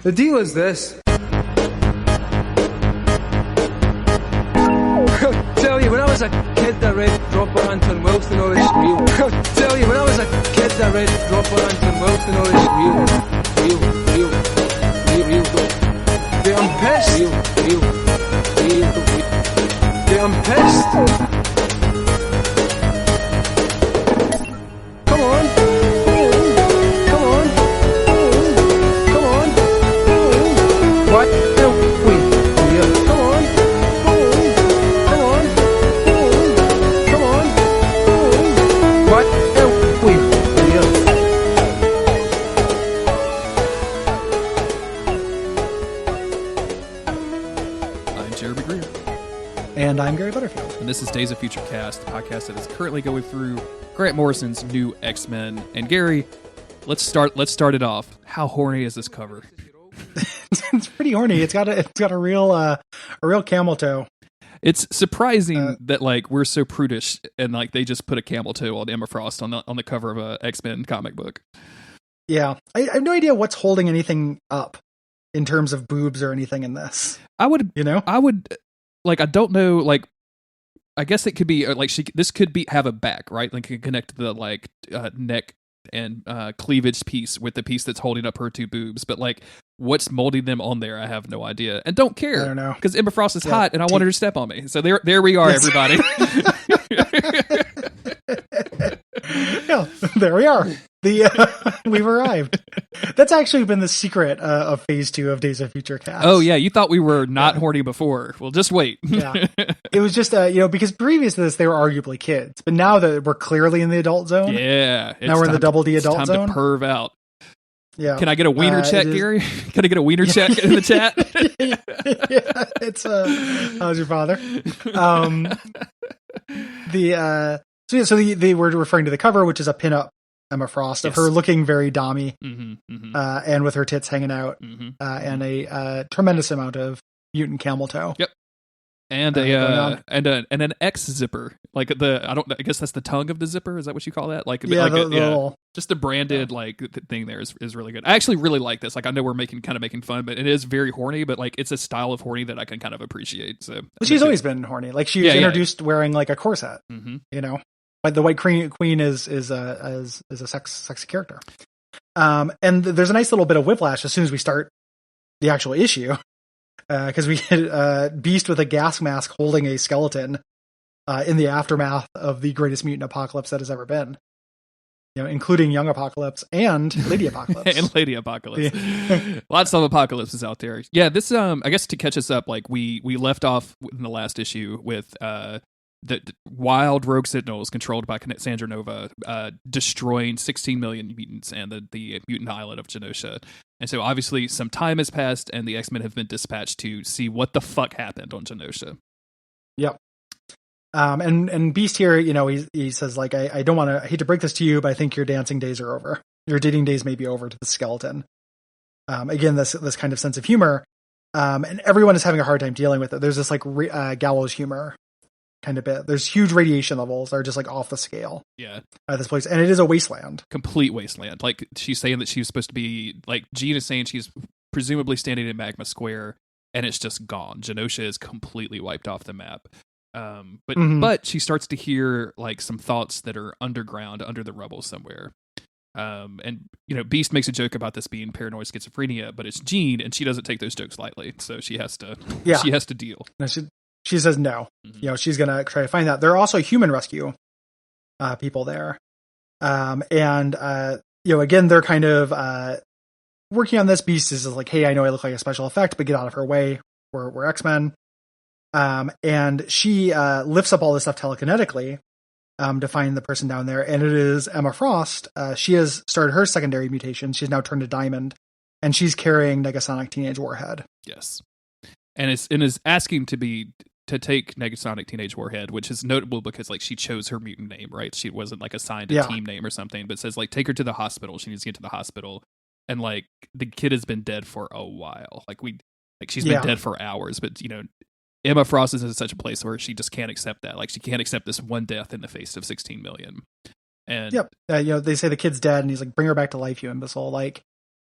The deal is this. I'll tell you, when I was a kid, I read Dropper Anton Wilson, all this real. I'll tell you, when I was a kid, I read Dropper Anton Wilson, all this real. Dude, I'm pissed. Dude, I'm pissed. Come on. What do we do? Come on. What do we do? I'm Jeremy Greer. And I'm Gary Butterfield. And this is Days of Future Cast, the podcast that is currently going through Grant Morrison's new X-Men. And Gary, let's start it off. How horny is this cover? It's pretty horny. It's got a real camel toe. It's surprising that like we're so prudish and like they just put a camel toe on Emma Frost on the cover of a X-Men comic book. Yeah, I have no idea what's holding anything up in terms of boobs or anything in this. I don't know, like, I guess it could be like this could be have a back, right? Like connect the like neck and cleavage piece with the piece that's holding up her two boobs, but like what's molding them on there, I have no idea and don't care. I don't know, because Emma Frost is hot and I want her to step on me. So there we are, everybody. Yeah, there we are. We've arrived. That's actually been the secret of Phase 2 of Days of Future Cast. Oh yeah, you thought we were not horny before. Well, just wait. Yeah, it was just because previous to this they were arguably kids, but now that we're clearly in the adult zone. Yeah, now we're in the double D adult zone. Time to perv out. Yeah. Can I get a wiener check, Gary? Can I get a wiener check in the chat? Yeah, it's how's your father? So they were referring to the cover, which is a pinup Emma Frost of her looking very dommy, and with her tits hanging out, and a tremendous amount of mutant camel toe. Yep. And an X zipper, like I guess that's the tongue of the zipper. Is that what you call that? Like just the branded like thing there is really good. I actually really like this. Like I know we're making fun, but it is very horny. But like it's a style of horny that I can kind of appreciate. So well, she's always been horny. Like she was introduced wearing like a corset. You know, like the White Queen is a sexy character. And there's a nice little bit of whiplash as soon as we start the actual issue. Because we get Beast with a gas mask holding a skeleton in the aftermath of the greatest mutant apocalypse that has ever been, including Young Apocalypse and Lady Apocalypse. And Lady Apocalypse. Lots of apocalypses out there. Yeah, this I guess to catch us up, like we left off in the last issue with the wild rogue sentinels controlled by Sandra Nova destroying 16 million mutants and the mutant island of Genosha. And so obviously some time has passed and the X-Men have been dispatched to see what the fuck happened on Genosha. Yep. And Beast here, he says like, I hate to break this to you, but I think your dancing days are over. Your dating days may be over to the skeleton. Again, this kind of sense of humor. And everyone is having a hard time dealing with it. There's this like gallows humor kind of bit. There's huge radiation levels that are just like off the scale. Yeah. At this place. And it is a wasteland. Complete wasteland. Like she's saying that she was supposed to be, like Jean is saying she's presumably standing in Magma Square and it's just gone. Genosha is completely wiped off the map. But she starts to hear like some thoughts that are underground, under the rubble somewhere. And Beast makes a joke about this being paranoid schizophrenia, but it's Jean and she doesn't take those jokes lightly. So she has to deal. No, she says no. She's going to try to find that. There are also human rescue people there. Again, they're kind of working on this. Beast is like, hey, I know I look like a special effect, but get out of her way. We're X-Men. And she lifts up all this stuff telekinetically to find the person down there. And it is Emma Frost. She has started her secondary mutation. She's now turned to Diamond. And she's carrying Negasonic Teenage Warhead. Yes. And is asking to take Negasonic Teenage Warhead, which is notable because like she chose her mutant name, right? She wasn't like assigned a team name or something, but says like take her to the hospital. She needs to get to the hospital, and like the kid has been dead for a while. She's been dead for hours, but Emma Frost is in such a place where she just can't accept that. Like she can't accept this one death in the face of 16 million. And they say the kid's dead, and he's like, bring her back to life, you imbecile. Like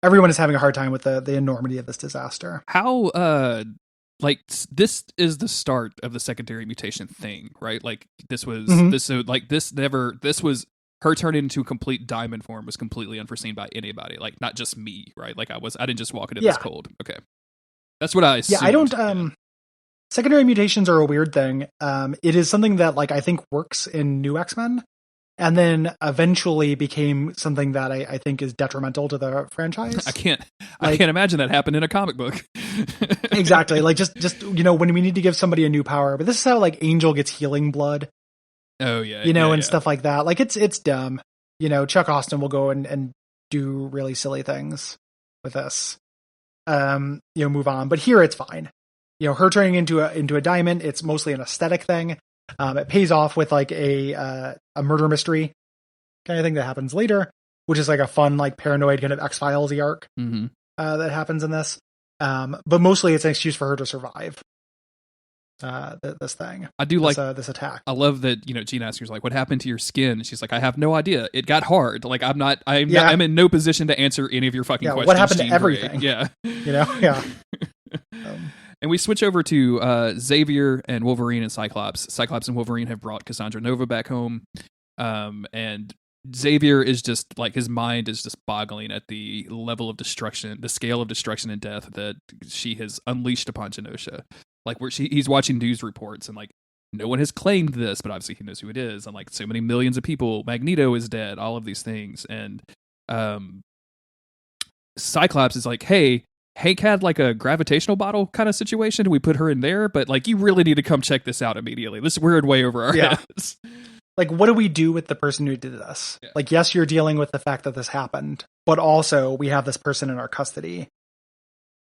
everyone is having a hard time with the enormity of this disaster. How like this is the start of the secondary mutation thing, right? Like this was this was her turning into a complete diamond form was completely unforeseen by anybody, like not just me, right? Like I didn't just walk into this cold. Okay. That's what I assumed. Yeah, I don't secondary mutations are a weird thing. It is something that like I think works in New X-Men, and then eventually became something that I think is detrimental to the franchise. I can't imagine that happened in a comic book. Exactly. Like just when we need to give somebody a new power, but this is how like Angel gets healing blood. Oh yeah. And stuff like that. Like it's dumb. Chuck Austin will go and do really silly things with this. Move on. But here it's fine. Her turning into a diamond, it's mostly an aesthetic thing. It pays off with like a murder mystery kind of thing that happens later, which is like a fun, like paranoid kind of X-Files-y arc that happens in this. But mostly it's an excuse for her to survive this thing. I do like this attack. I love that, Gene Asker's like, what happened to your skin? And she's like, I have no idea. It got hard. Like I'm in no position to answer any of your fucking questions. What happened Jean to everything? Grey. Yeah. Yeah. And we switch over to Xavier and Wolverine and Cyclops. Cyclops and Wolverine have brought Cassandra Nova back home. And Xavier is just like, his mind is just boggling at the level of destruction, the scale of destruction and death that she has unleashed upon Genosha. Like he's watching news reports and like, no one has claimed this, but obviously he knows who it is. And like so many millions of people, Magneto is dead, all of these things. And Cyclops is like, hey, Hank had like a gravitational bottle kind of situation. We put her in there, but like, you really need to come check this out immediately. This is weird way over our heads. Like, what do we do with the person who did this? Yeah. Like, yes, you're dealing with the fact that this happened, but also we have this person in our custody.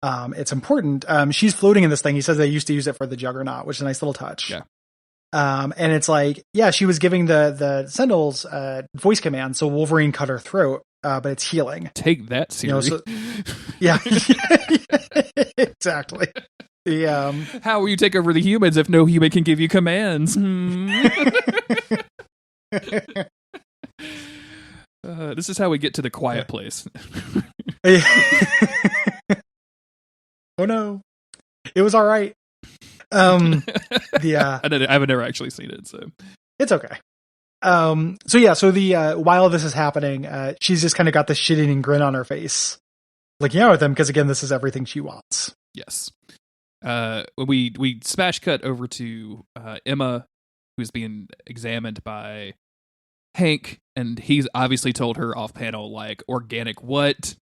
It's important. She's floating in this thing. He says they used to use it for the Juggernaut, which is a nice little touch. Yeah. And it's like, yeah, she was giving the Sentinels voice command, so Wolverine cut her throat, but it's healing. Take that, Siri. Yeah, exactly. How will you take over the humans if no human can give you commands? This is how we get to the quiet place. Oh no, it was all right. I haven't never actually seen it, so it's okay. So while this is happening, she's just kind of got this shit-eating grin on her face, looking out at them because again, this is everything she wants. Yes. We smash cut over to Emma, who's being examined by Hank, and he's obviously told her off panel like organic what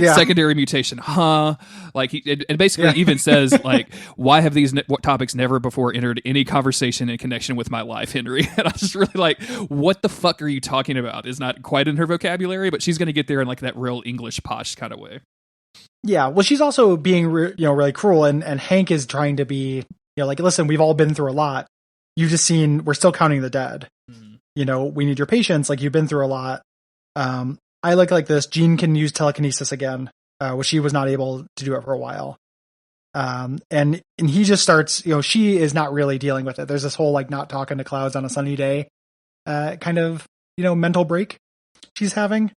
secondary mutation, huh? Like and basically even says like, why have these topics never before entered any conversation in connection with my life, Henry? And I was just really like, what the fuck are you talking about? Is not quite in her vocabulary, but she's going to get there in like that real English posh kind of way. Yeah, well, she's also being really cruel, and Hank is trying to be like, listen, we've all been through a lot. You've just seen we're still counting the dead. We need your patience. Like, you've been through a lot. I like this. Jean can use telekinesis again, which she was not able to do it for a while. And he just starts, she is not really dealing with it. There's this whole like not talking to clouds on a sunny day, kind of, mental break she's having,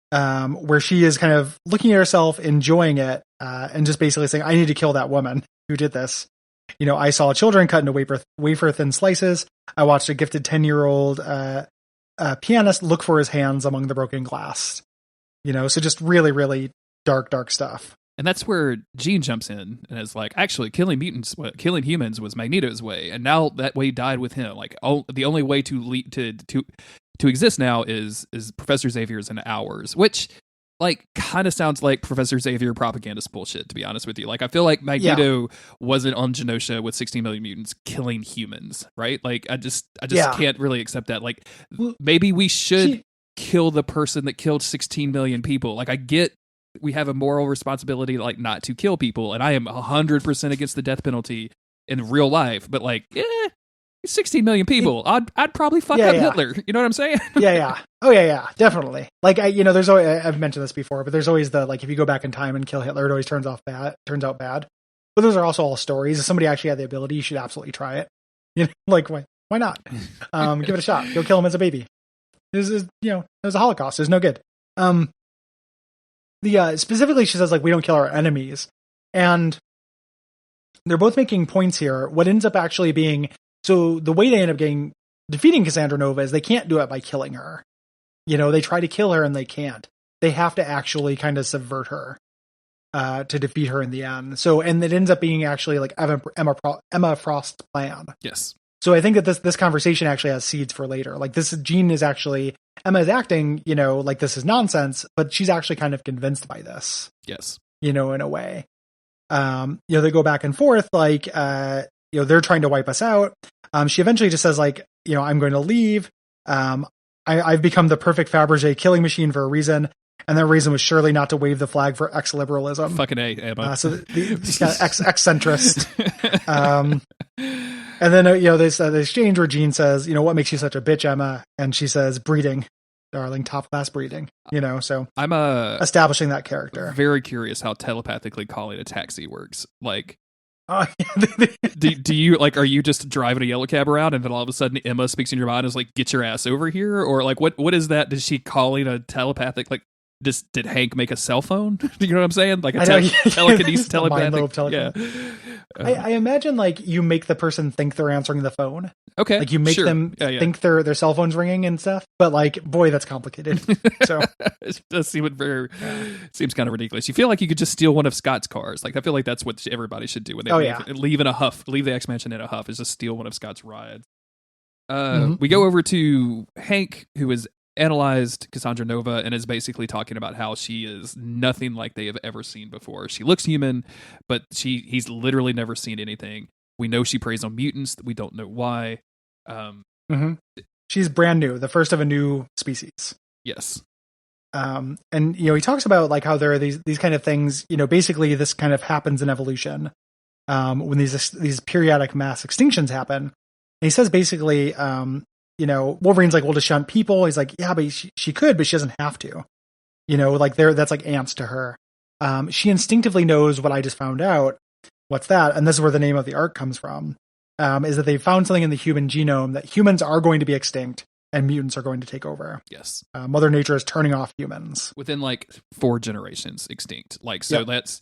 where she is kind of looking at herself, enjoying it, and just basically saying, I need to kill that woman who did this. I saw children cut into wafer thin slices. I watched a gifted 10-year-old pianist look for his hands among the broken glass. So just really, really dark stuff. And that's where Jean jumps in and is like, actually, killing humans was Magneto's way, and now that way died with him. Like, the only way to exist now is Professor Xavier's and ours, which like kind of sounds like Professor Xavier propagandist bullshit, to be honest with you. Like, I feel like Magneto wasn't on Genosha with 16 million mutants killing humans, right? Like, I just can't really accept that. Like, maybe we should kill the person that killed 16 million people. Like, I get we have a moral responsibility, like, not to kill people, and I am 100% against the death penalty in real life, but like, 16 million people. I'd probably fuck up Hitler. You know what I'm saying? Yeah. Oh yeah, definitely. Like there's always, I've mentioned this before, but there's always the like, if you go back in time and kill Hitler, it always turns out bad. But those are also all stories. If somebody actually had the ability, you should absolutely try it. Like why not? Give it a shot. Go kill him as a baby. This is, it was a Holocaust. It's no good. specifically she says like, we don't kill our enemies. And they're both making points here. What ends up actually being, so the way they end up defeating Cassandra Nova is they can't do it by killing her. They try to kill her and they can't. They have to actually kind of subvert her to defeat her in the end. So, and it ends up being actually like Emma Frost's plan. Yes. So I think that this conversation actually has seeds for later. Like Jean is actually, Emma is acting, like this is nonsense, but she's actually kind of convinced by this. Yes. In a way. They go back and forth, like, they're trying to wipe us out. She eventually just says like, I'm going to leave. I've become the perfect Fabergé killing machine for a reason. And that reason was surely not to wave the flag for ex-liberalism. Fucking A, Emma. So she's got ex-centrist. And then, they exchange where Jean says, what makes you such a bitch, Emma? And she says, breeding, darling, top-class breeding. So I'm establishing that character. Very curious how telepathically calling a taxi works. Like, yeah. do you like? Are you just driving a yellow cab around, and then all of a sudden Emma speaks in your mind and is like, "Get your ass over here," or like, what is that? Is she calling a telepathic? Like, did Hank make a cell phone? You know what I'm saying? Like a telekinesis, telepathic. Yeah. I imagine like you make the person think they're answering the phone. Okay. Like you make them think their cell phone's ringing and stuff. But like, boy, that's complicated. So it does seem seems kind of ridiculous. You feel like you could just steal one of Scott's cars. Like I feel like that's what everybody should do when they leave in a huff. Leave the X Mansion in a huff is just steal one of Scott's rides. We go over to Hank, who is analyzed Cassandra Nova and is basically talking about how she is nothing like they have ever seen before. She looks human, but he's literally never seen anything. We know she preys on mutants. We don't know why. She's brand new, the first of a new species. Yes. And he talks about like how there are these kind of things. Basically this kind of happens in evolution when these periodic mass extinctions happen. And he says basically, Wolverine's like, well, to shunt people. He's like, yeah, but she could, but she doesn't have to. Like that's like ants to her. She instinctively knows what I just found out. What's that? And this is where the name of the arc comes from. Is that they found something in the human genome that humans are going to be extinct and mutants are going to take over. Yes. Mother Nature is turning off humans. Within like 4 generations extinct. Like, so that's,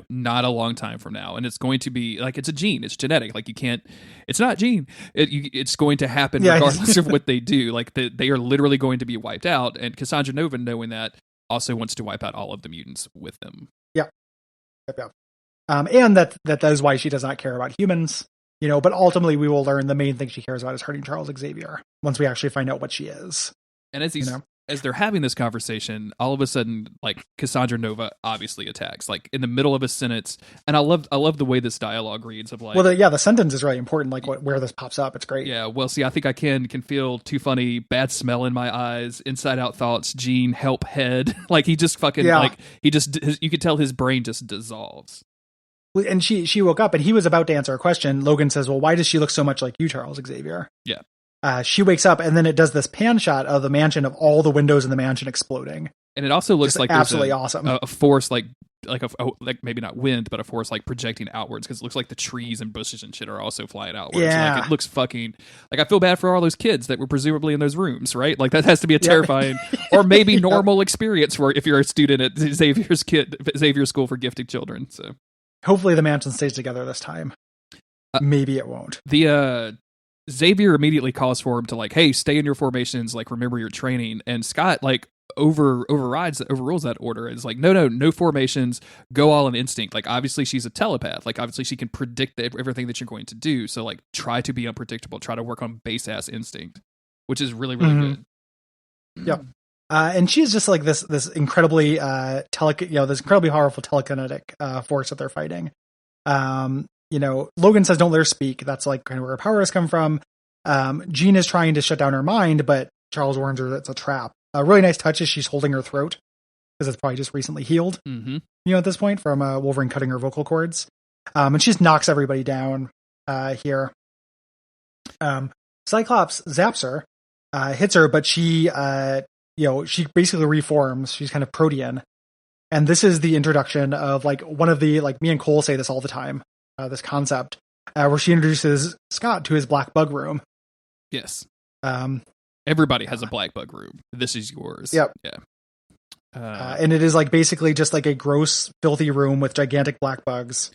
not a long time from now. And it's going to be like, it's a gene, it's genetic. Like it's not gene. It's going to happen regardless of what they do. Like they are literally going to be wiped out. And Cassandra Nova, knowing that, also wants to wipe out all of the mutants with them. Yeah. Yep. And that is why she does not care about humans. But ultimately we will learn the main thing she cares about is hurting Charles Xavier once we actually find out what she is. And as they're having this conversation, all of a sudden, like Cassandra Nova obviously attacks, like in the middle of a sentence. And I love the way this dialogue reads of like, well, the sentence is really important. Like where this pops up, it's great. Yeah. Well, see, I think I can feel too funny, bad smell in my eyes, inside out thoughts, Gene, help head. Like he just fucking like you could tell his brain just dissolves. And she woke up and he was about to answer a question. Logan says, well, why does she look so much like you, Charles Xavier? Yeah. She wakes up and then it does this pan shot of the mansion, of all the windows in the mansion exploding. And it also looks like absolutely awesome. A force like maybe not wind, but a force like projecting outwards, because it looks like the trees and bushes and shit are also flying outwards. Yeah. Like it looks fucking like, I feel bad for all those kids that were presumably in those rooms, right? Like that has to be a terrifying or maybe normal experience for if you're a student at Xavier School for Gifted Children. So hopefully the mansion stays together this time. Maybe it won't. The Xavier immediately calls for him to like, hey, stay in your formations, like remember your training. And Scott like overrules that order. It's like, no formations, go all in instinct. Like obviously she's a telepath. Like obviously she can predict everything that you're going to do. So like try to be unpredictable. Try to work on base ass instinct, which is really, really good. Yeah. And she's just like this incredibly this incredibly powerful telekinetic force that they're fighting. Logan says, don't let her speak. That's like kind of where her powers come from. Jean is trying to shut down her mind, but Charles warns her that it's a trap. A really nice touch is she's holding her throat because it's probably just recently healed, at this point from Wolverine cutting her vocal cords. And she just knocks everybody down here. Cyclops zaps her, hits her, but she basically reforms. She's kind of protean. And this is the introduction of like one of the, like me and Cole say this all the time, this concept where she introduces Scott to his black bug room. Yes. Everybody has a black bug room. This is yours. Yep. Yeah. And it is like basically just like a gross, filthy room with gigantic black bugs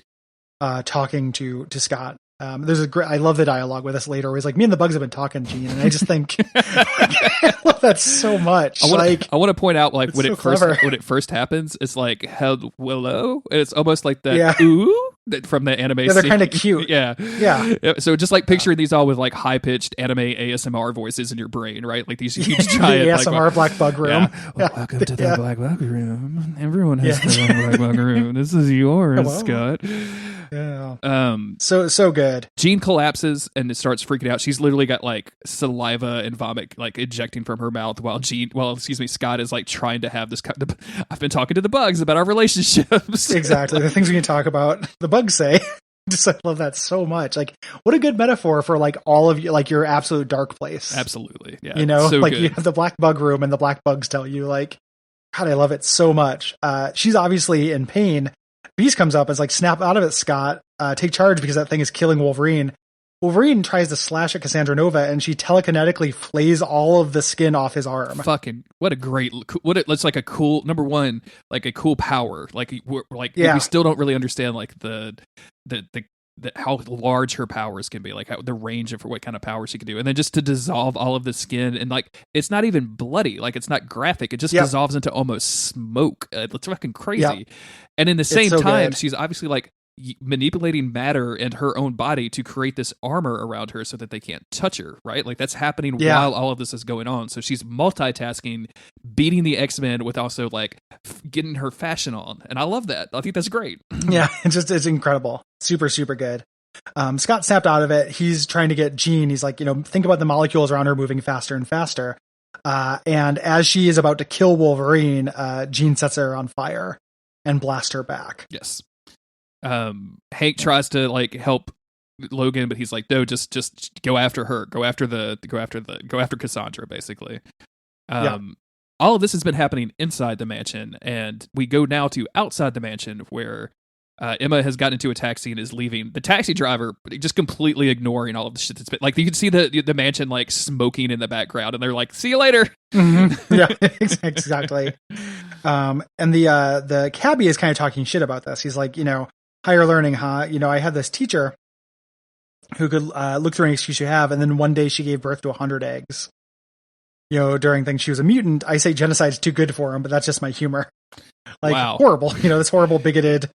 talking to Scott. There's I love the dialogue with us later where he's like, me and the bugs have been talking, Gene. And I just think, I love that so much. I want to point out, like, when so when it first happens, it's like, hello? And it's almost like that, ooh, from the anime. Yeah, they're kind of cute. Yeah. So just like picturing these all with like high pitched anime ASMR voices in your brain, right? Like these huge giant ASMR black bug room. Welcome to the black bug room. Everyone has their own black bug room. This is yours, Scott. Yeah. So good. Jean collapses and starts freaking out. She's literally got like saliva and vomit like ejecting from her mouth while Scott is like trying to have this. I've been talking to the bugs about our relationships. Exactly. The things we can talk about. The bugs say. Just I love that so much. Like, what a good metaphor for like all of you, like your absolute dark place. Absolutely. Yeah. You know, so like good. You have the black bug room and the black bugs tell you like, God, I love it so much. She's obviously in pain. Beast comes up and is like, snap out of it, Scott. Take charge because that thing is killing Wolverine. Wolverine tries to slash at Cassandra Nova and she telekinetically flays all of the skin off his arm. Fucking, what a great, it's like a cool, number one, like a cool power. Like, we still don't really understand like the how large her powers can be, like how the range of what kind of power she can do. And then just to dissolve all of the skin and like, it's not even bloody. Like it's not graphic. It just dissolves into almost smoke. It's fucking crazy. Yep. And in the same time, she's obviously like manipulating matter and her own body to create this armor around her so that they can't touch her, right? Like that's happening while all of this is going on. So she's multitasking, beating the X-Men with also like getting her fashion on. And I love that. I think that's great. Yeah, it's incredible. Super, super good. Scott snapped out of it. He's trying to get Jean. He's like, think about the molecules around her moving faster and faster. And as she is about to kill Wolverine, Jean sets her on fire and blasts her back. Yes. Hank tries to like help Logan, but he's like, no, just go after her. Go after Cassandra, basically. All of this has been happening inside the mansion, and we go now to outside the mansion where Emma has gotten into a taxi and is leaving. The taxi driver just completely ignoring all of the shit that's been like. You can see the mansion like smoking in the background, and they're like, "See you later." Mm-hmm. Yeah, exactly. And the cabbie is kind of talking shit about this. He's like, higher learning, huh? I had this teacher who could look through any excuse you have, and then one day she gave birth to 100 eggs. During things she was a mutant. I say genocide's too good for him, but that's just my humor. Like horrible, this horrible bigoted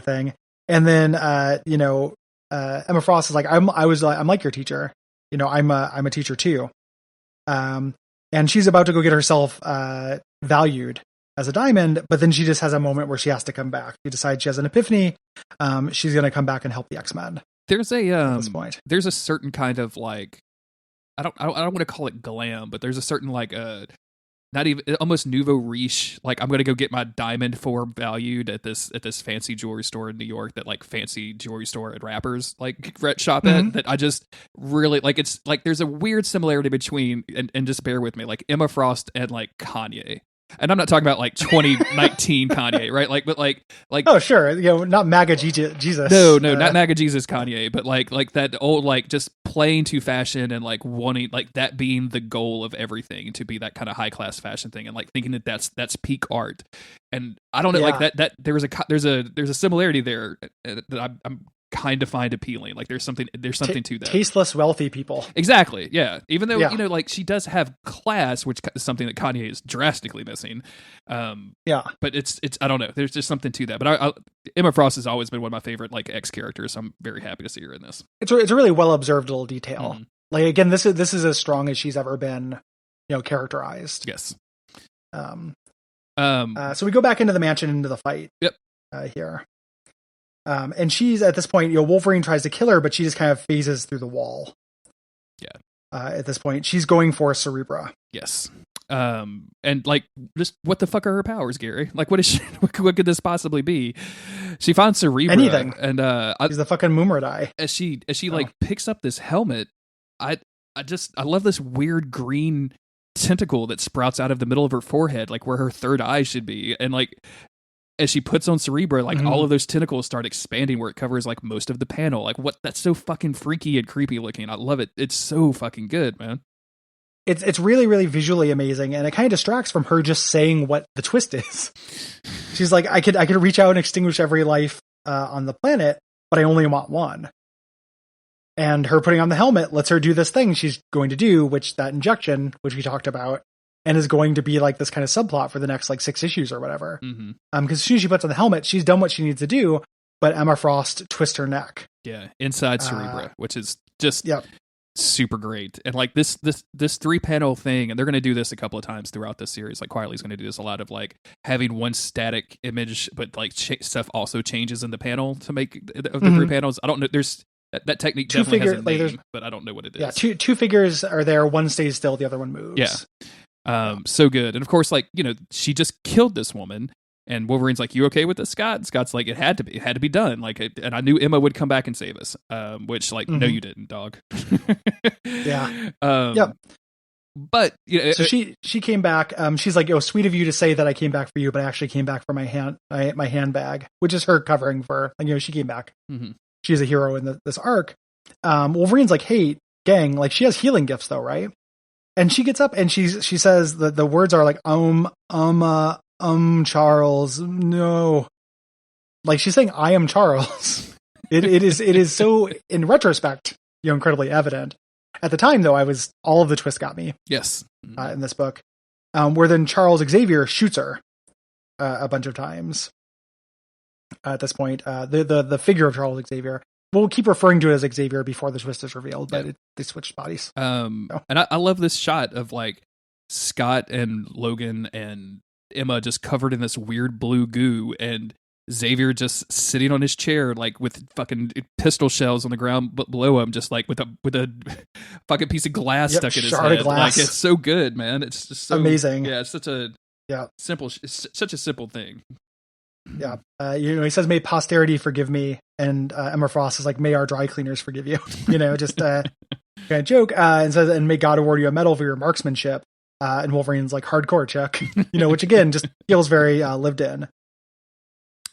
thing. And then Emma Frost is like, I'm like your teacher. I'm a teacher too. And she's about to go get herself valued as a diamond, but then she just has a moment where she has to come back. She decides she has an epiphany. She's going to come back and help the X-Men. There's at this point. There's a certain kind of like, I don't want to call it glam, but there's a certain like not even almost nouveau riche. Like I'm going to go get my diamond form valued at this fancy jewelry store in New York that like fancy jewelry store and rappers like shop at. That I just really like. It's like there's a weird similarity between and just bear with me, like Emma Frost and like Kanye. And I'm not talking about like 2019 Kanye, right? But like oh sure, not MAGA Jesus. No, not MAGA Jesus Kanye, but like that old like just playing to fashion and like wanting like that being the goal of everything, to be that kind of high class fashion thing, and like thinking that that's peak art. And I don't know, like that there's a similarity there that I'm kind of find appealing. Like there's something to that. Tasteless wealthy people. Exactly. Yeah. Even though like she does have class, which is something that Kanye is drastically missing. But it's I don't know. There's just something to that. But Emma Frost has always been one of my favorite like X characters. So I'm very happy to see her in this. It's a really well observed little detail. Like again, this is as strong as she's ever been, characterized. Yes. So we go back into the mansion, into the fight. Yep. Here. And she's at this point, Wolverine tries to kill her, but she just kind of phases through the wall. Yeah. At this point, she's going for Cerebra. Yes. And like, just what the fuck are her powers, Gary? Like, what is she? What could this possibly be? She found Cerebra. Anything. And she's the fucking Mumradai. As she like picks up this helmet, I love this weird green tentacle that sprouts out of the middle of her forehead, like where her third eye should be, and like. As she puts on Cerebra, like all of those tentacles start expanding where it covers like most of the panel. Like what? That's so fucking freaky and creepy looking. I love it. It's so fucking good, man. it's really, really visually amazing, and it kind of distracts from her just saying what the twist is. She's like, I could reach out and extinguish every life on the planet, but I only want one. And her putting on the helmet lets her do this thing she's going to do, which that injection, which we talked about, and is going to be like this kind of subplot for the next like 6 issues or whatever. Because as soon as she puts on the helmet, she's done what she needs to do, but Emma Frost twists her neck. Yeah, inside Cerebra, which is just super great. And like this 3-panel thing, and they're going to do this a couple of times throughout this series. Like Quietly's going to do this a lot of like having one static image, but like stuff also changes in the panel to make of the 3 panels. I don't know. There's that technique definitely has a name, but I don't know what it is. Yeah, two figures are there. One stays still, the other one moves. Yeah. So good. And of course, like, you know, she just killed this woman, and Wolverine's like, "You okay with this, Scott?" And Scott's like, it had to be done. Like, and I knew Emma would come back and save us. Which like, no, you didn't, dog. Yeah. Yep. But you know, so she came back. She's like, "Oh, sweet of you to say that I came back for you, but I actually came back for my handbag," which is her covering for, like, you know, she came back. She's a hero in this arc. Wolverine's like, "Hey, gang, like, she has healing gifts though, right?" And she gets up and she says the words are like, Charles, no. Like, she's saying, "I am Charles." It is so, in retrospect, you know, incredibly evident. At the time, though, all of the twists got me. Yes. In this book, where then Charles Xavier shoots her a bunch of times. At this point, the figure of Charles Xavier, we'll keep referring to it as Xavier before the twist is revealed, but they switched bodies. And I love this shot of like Scott and Logan and Emma just covered in this weird blue goo, and Xavier just sitting on his chair, like with fucking pistol shells on the ground below him, just like with a fucking piece of glass stuck in his head. Like, it's so good, man. It's just so amazing. Yeah, it's such a such a simple thing. Yeah, you know, he says, "May posterity forgive me," and Emma Frost is like, "May our dry cleaners forgive you." You know, just kind of joke, and says, "And may God award you a medal for your marksmanship." And Wolverine's like, "Hardcore, Chuck," you know, which again just feels very lived in.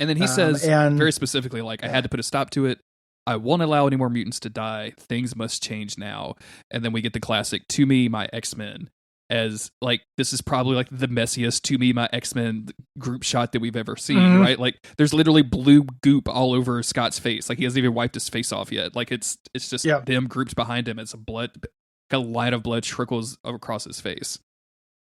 And then he says, very specifically, like, "I had to put a stop to it. I won't allow any more mutants to die. Things must change now." And then we get the classic "To me, my X-Men," as like, this is probably like the messiest "To me, my X-Men" group shot that we've ever seen, right? Like, there's literally blue goop all over Scott's face. Like, he hasn't even wiped his face off yet. Like, it's just them grouped behind him. It's a line of blood trickles across his face.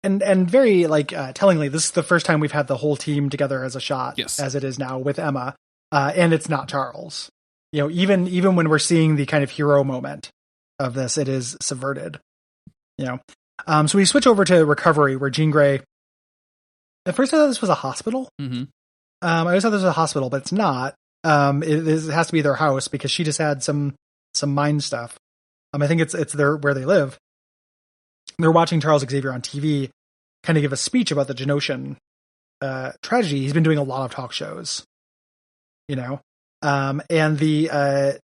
And very, like, tellingly, this is the first time we've had the whole team together as a shot, as it is now with Emma, and it's not Charles. You know, even when we're seeing the kind of hero moment of this, it is subverted. You know, so we switch over to Recovery, where Jean Grey. At first, I thought this was a hospital. I always thought this was a hospital, but it's not. It has to be their house because she just had some mind stuff. I think it's where they live. They're watching Charles Xavier on TV kind of give a speech about the Genosian tragedy. He's been doing a lot of talk shows, you know, and the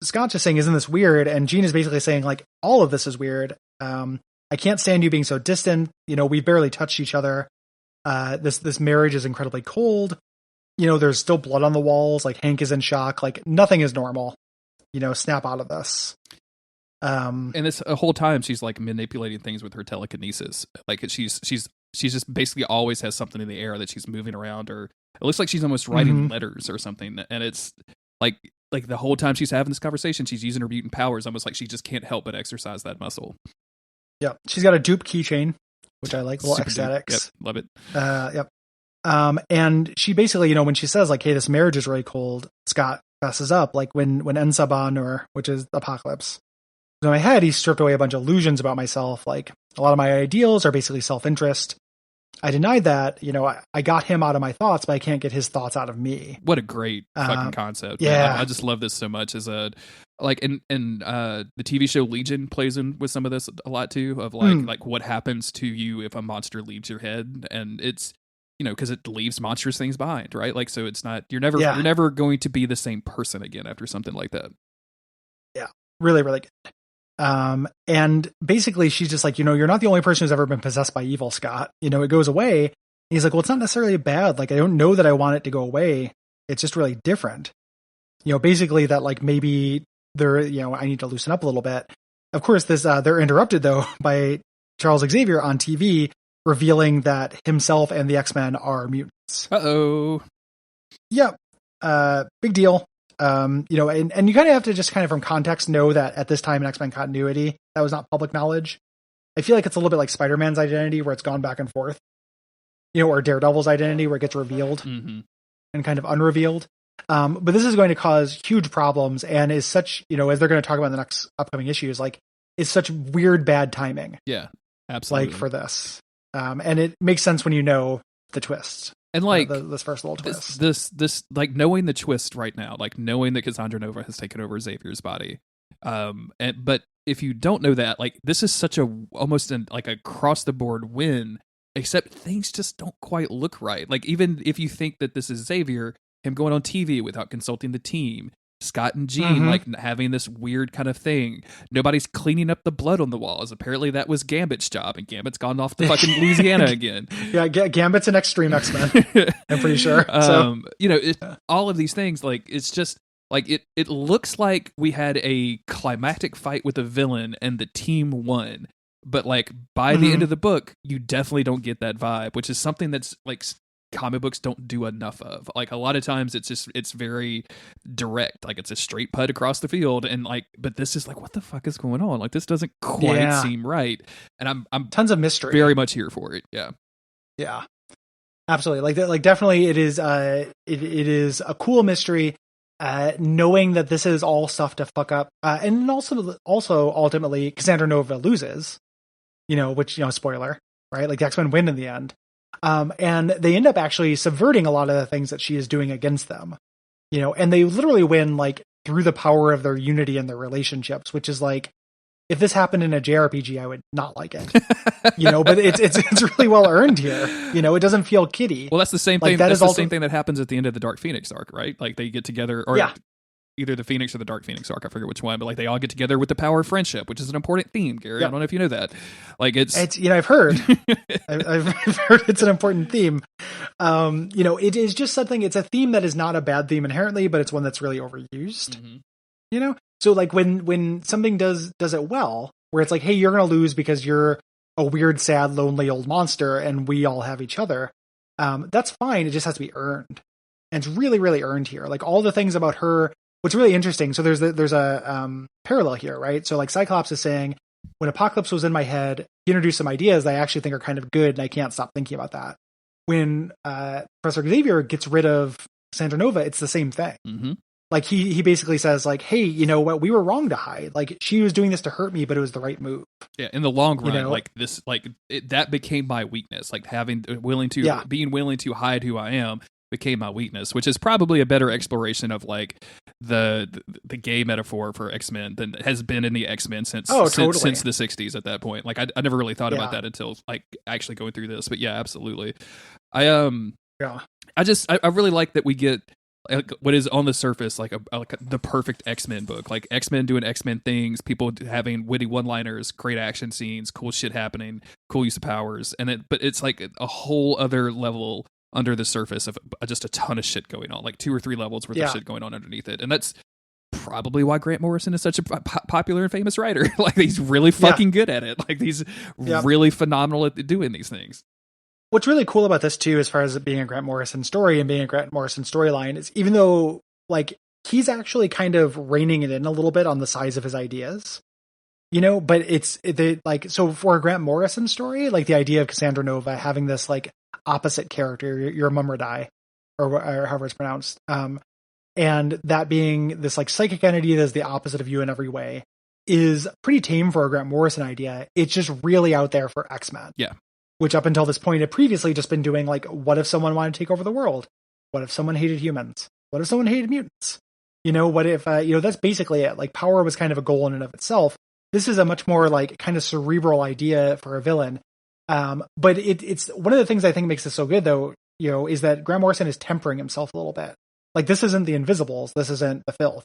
Scott's just saying, "Isn't this weird?" And Jean is basically saying, like, all of this is weird. I can't stand you being so distant. You know, we barely touched each other. This marriage is incredibly cold. You know, there's still blood on the walls. Like, Hank is in shock. Like, nothing is normal. You know, snap out of this. And this whole time she's like manipulating things with her telekinesis. Like, she's just basically always has something in the air that she's moving around, or it looks like she's almost writing letters or something. And it's like the whole time she's having this conversation, she's using her mutant powers, almost like she just can't help but exercise that muscle. Yeah, she's got a dupe keychain, which I like. Little ecstatics. Yep, love it. Yep. And she basically, you know, when she says like, "Hey, this marriage is really cold," Scott messes up, like when Ensaban, which is Apocalypse. So in my head, he stripped away a bunch of illusions about myself. Like, a lot of my ideals are basically self-interest. I denied that. You know, I got him out of my thoughts, but I can't get his thoughts out of me. What a great fucking concept. Yeah. I just love this so much as a, like, and the TV show Legion plays in with some of this a lot too, of like what happens to you if a monster leaves your head. And it's, you know, because it leaves monstrous things behind, right? Like, so it's not, you're never going to be the same person again after something like that. Yeah. Really, really good. And basically she's just like, you know, you're not the only person who's ever been possessed by evil, Scott. You know, it goes away. And he's like, well, it's not necessarily bad. Like, I don't know that I want it to go away. It's just really different. You know, basically that, like, maybe I need to loosen up a little bit. Of course, they're interrupted though by Charles Xavier on TV, revealing that himself and the X-Men are mutants. Uh-oh. Yep. Big deal. And you kind of have to just kind of from context know that at this time in X-Men continuity, that was not public knowledge. I feel like it's a little bit like Spider-Man's identity where it's gone back and forth, or Daredevil's identity where it gets revealed and kind of unrevealed. But this is going to cause huge problems and is such, as they're going to talk about in the next upcoming issues, like is such weird, bad timing. Yeah, absolutely. Like for this. And it makes sense when you know the twists. And like this first little twist. This like knowing the twist right now, like knowing that Cassandra Nova has taken over Xavier's body. But if you don't know that, like this is such almost like across the board win, except things just don't quite look right. Like even if you think that this is Xavier, him going on TV without consulting the team, Scott and Jean like having this weird kind of thing. Nobody's cleaning up the blood on the walls. Apparently that was Gambit's job, and Gambit's gone off to fucking Louisiana again. Yeah, Gambit's an extreme X-Men. I'm pretty sure. So. All of these things, like it's just like it looks like we had a climactic fight with a villain and the team won. But like by the end of the book, you definitely don't get that vibe, which is something that's like comic books don't do enough of. Like a lot of times it's very direct, like it's a straight putt across the field, and like but this is like what the fuck is going on? Like this doesn't quite seem right, and I'm tons of mystery, very much here for it. Yeah, absolutely. Like definitely it is it is a cool mystery, knowing that this is all stuff to fuck up, and also ultimately Cassandra Nova loses, which spoiler, right? Like the X-Men win in the end. And they end up actually subverting a lot of the things that she is doing against them, and they literally win like through the power of their unity and their relationships, which is like, if this happened in a JRPG, I would not like it, but it's really well earned here. It doesn't feel kiddie. Well, that's the same thing. That's the same thing that happens at the end of the Dark Phoenix arc, right? Like they get together, or either the Phoenix or the Dark Phoenix arc. I forget which one, but like they all get together with the power of friendship, which is an important theme, Gary. I don't know if you know that. Like it's I've heard, I've heard it's an important theme. It is just something. It's a theme that is not a bad theme inherently, but it's one that's really overused. So like when something does it well, where it's like, hey, you're gonna lose because you're a weird, sad, lonely old monster, and we all have each other. That's fine. It just has to be earned, and it's really, really earned here. Like all the things about her. What's really interesting, so there's a parallel here, right? So like Cyclops is saying, when Apocalypse was in my head, he introduced some ideas that I actually think are kind of good, and I can't stop thinking about that. When Professor Xavier gets rid of Cassandra Nova, it's the same thing. Like he basically says like, hey, you know what? We were wrong to hide. Like she was doing this to hurt me, but it was the right move. Yeah, in the long run, like this, like that became my weakness. Like being willing to hide who I am became my weakness, which is probably a better exploration of like the gay metaphor for X-Men than has been in the X-Men since the 60s at that point. Like I never really thought about that until like actually going through this, but yeah, absolutely. I really like that we get what is on the surface like the perfect X-Men book, like X-Men doing X-Men things, people having witty one-liners, great action scenes, cool shit happening, cool use of powers, but it's like a whole other level under the surface of just a ton of shit going on, like 2 or 3 levels worth of shit going on underneath it. And that's probably why Grant Morrison is such a popular and famous writer. Like he's really fucking good at it. Like he's really phenomenal at doing these things. What's really cool about this too, as far as it being a Grant Morrison story and being a Grant Morrison storyline, is even though like he's actually kind of reining it in a little bit on the size of his ideas, but so for a Grant Morrison story, like the idea of Cassandra Nova having this like opposite character, your mum or die, or however it's pronounced, and that being this like psychic entity that's the opposite of you in every way, is pretty tame for a Grant Morrison idea. It's just really out there for X-Men. Yeah. Which up until this point had previously just been doing like, what if someone wanted to take over the world? What if someone hated humans? What if someone hated mutants? What if, that's basically it. Like power was kind of a goal in and of itself. This is a much more like kind of cerebral idea for a villain. But it's one of the things I think makes this so good though, is that Grant Morrison is tempering himself a little bit. Like this isn't the Invisibles. This isn't the Filth.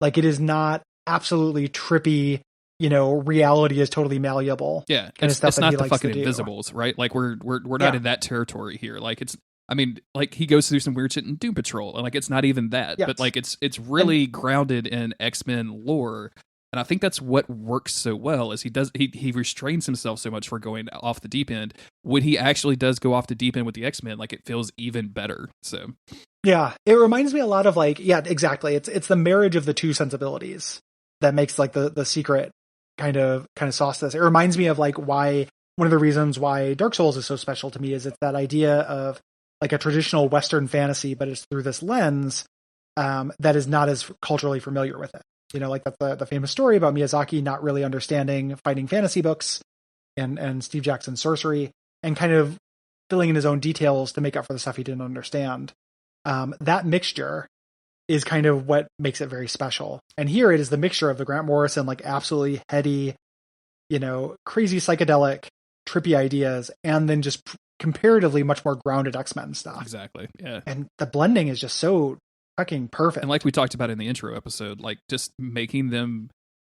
Like it is not absolutely trippy, reality is totally malleable. Yeah. It's not the fucking Invisibles, right? Like we're not in that territory here. Like like he goes through some weird shit in Doom Patrol, and like it's not even that, but like it's really grounded in X-Men lore. And I think that's what works so well is he restrains himself so much for going off the deep end. When he actually does go off the deep end with the X-Men, like it feels even better. So yeah, it reminds me a lot of like, yeah, exactly. It's the marriage of the two sensibilities that makes like the secret kind of sauce this. It reminds me of like why one of the reasons why Dark Souls is so special to me is it's that idea of like a traditional Western fantasy, but it's through this lens that is not as culturally familiar with it. You know, like that's the famous story about Miyazaki not really understanding fighting fantasy books and Steve Jackson's sorcery and kind of filling in his own details to make up for the stuff he didn't understand. That mixture is kind of what makes it very special. And here it is the mixture of the Grant Morrison, like absolutely heady, you know, crazy psychedelic, trippy ideas, and then just comparatively much more grounded X-Men stuff. Exactly. Yeah. And the blending is just so fucking perfect. And like we talked about in the intro episode, like just making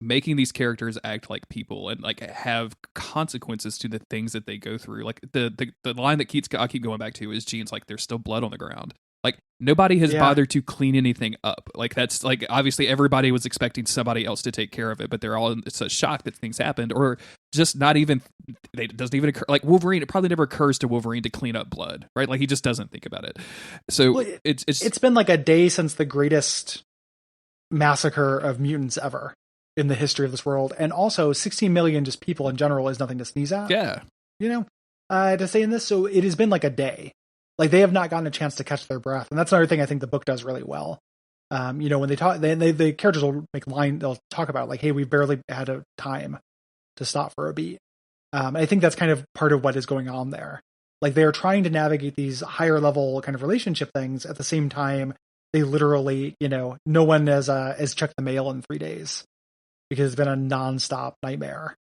these characters act like people and like have consequences to the things that they go through. Like the line that I keep going back to is Jean's like, there's still blood on the ground. Like nobody has bothered to clean anything up. Like that's like obviously everybody was expecting somebody else to take care of it, but they're all in such shock that things happened, or just not even. It doesn't even occur. Like Wolverine, it probably never occurs to Wolverine to clean up blood, right? Like he just doesn't think about it. So it's been like a day since the greatest massacre of mutants ever in the history of this world, and also 16 million just people in general is nothing to sneeze at. Yeah, you know, to say in this, so it has been like a day. Like they have not gotten a chance to catch their breath, and that's another thing I think the book does really well. You know, when they talk, the characters will they'll talk about like, "Hey, we've barely had a time to stop for a beat." I think that's kind of part of what is going on there. Like they are trying to navigate these higher level kind of relationship things at the same time. They literally, you know, no one has checked the mail in 3 days because it's been a nonstop nightmare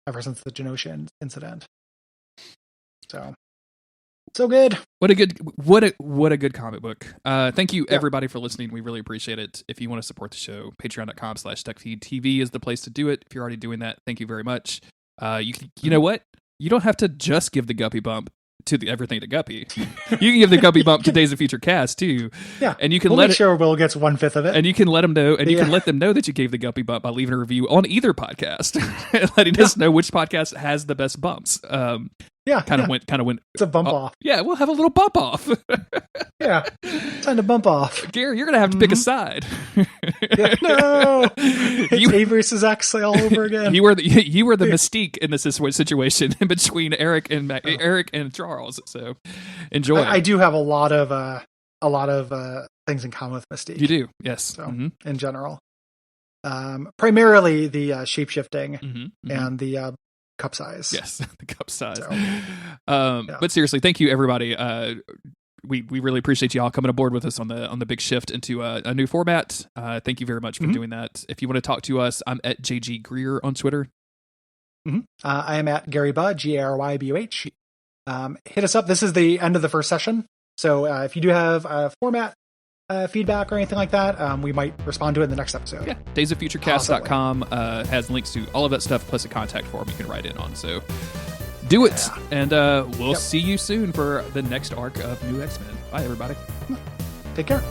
ever since the Genosha incident. So good. What a good comic book. Thank you everybody for listening. We really appreciate it. If you want to support the show, patreon.com/Duckfeed.tv is the place to do it. If you're already doing that, thank you very much. You know what? You don't have to just give the Guppy bump to everything to Guppy. You can give the Guppy bump to Days of Future Cast too. Yeah, and you can make sure Will gets 1/5 of it, and you can let them know, and you can let them know that you gave the Guppy bump by leaving a review on either podcast, letting us know which podcast has the best bumps. Kind of went. It's a bump off. Yeah, we'll have a little bump off. Yeah, time to bump off. Gary, you're gonna have to pick a side. No, it's A versus X all over again. You were the Mystique in this situation in between Eric and Charles. So enjoy. I do have a lot of things in common with Mystique. You do, yes. So in general, primarily the shapeshifting and the cup size. Yes, the cup size. So, but seriously, thank you everybody. We really appreciate you all coming aboard with us on the big shift into a new format. Thank you very much for doing that. If you want to talk to us, I'm at JG Greer on Twitter. I am at Gary Buh, GaryBuh. Hit us up. This is the end of the first session. So if you do have format feedback or anything like that, we might respond to it in the next episode. Yeah, daysoffuturecast.com has links to all of that stuff, plus a contact form you can write in on. So do it, and we'll see you soon for the next arc of New X-Men. Bye, everybody. Take care.